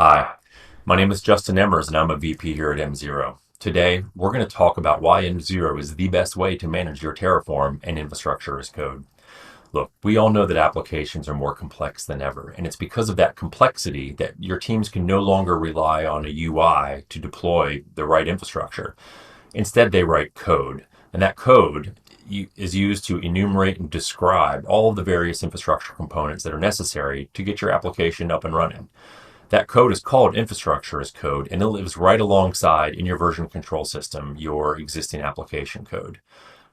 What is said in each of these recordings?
Hi, my name is Justin Emmers and I'm a VP here at env0. Today, we're going to talk about why env0 is the best way to manage your Terraform and infrastructure as code. Look, we all know that applications are more complex than ever, and it's because of that complexity that your teams can no longer rely on a UI to deploy the right infrastructure. Instead, they write code, and that code is used to enumerate and describe all of the various infrastructure components that are necessary to get your application up and running. That code is called infrastructure as code, and it lives right alongside in your version control system, your existing application code.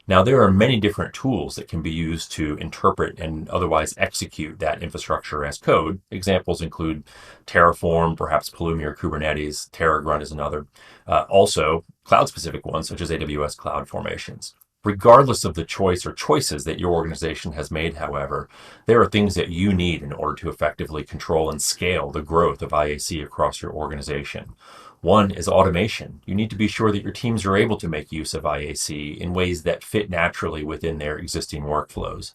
Now, there are many different tools that can be used to interpret and otherwise execute that infrastructure as code. Examples include Terraform, perhaps Pulumi or Kubernetes. Terragrunt is another. Also, cloud-specific ones such as AWS Cloud Formations. Regardless of the choice or choices that your organization has made, however, there are things that you need in order to effectively control and scale the growth of IAC across your organization. One is automation. You need to be sure that your teams are able to make use of IAC in ways that fit naturally within their existing workflows.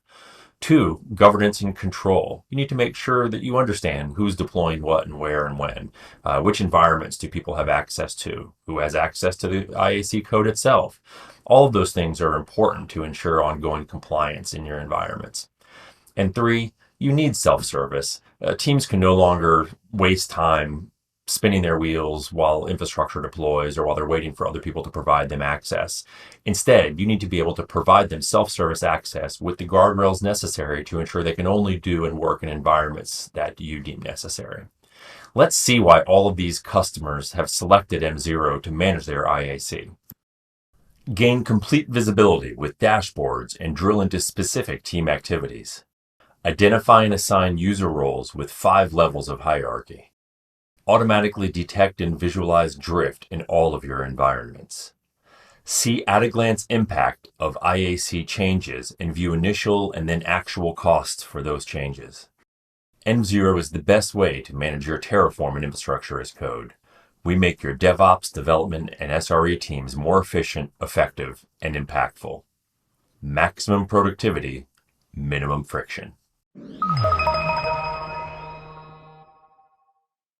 Two, governance and control. You need to make sure that you understand who's deploying what and where and when. Which environments do people have access to? Who has access to the IAC code itself? All of those things are important to ensure ongoing compliance in your environments. And three, you need self-service. Teams can no longer waste time spinning their wheels while infrastructure deploys or while they're waiting for other people to provide them access. Instead, you need to be able to provide them self-service access with the guardrails necessary to ensure they can only do and work in environments that you deem necessary. Let's see why all of these customers have selected env0 to manage their IAC. Gain complete visibility with dashboards and drill into specific team activities. Identify and assign user roles with 5 levels of hierarchy. Automatically detect and visualize drift in all of your environments. See at-a-glance impact of IAC changes and view initial and then actual costs for those changes. env0 is the best way to manage your Terraform and infrastructure as code. We make your DevOps, development, and SRE teams more efficient, effective, and impactful. Maximum productivity, minimum friction.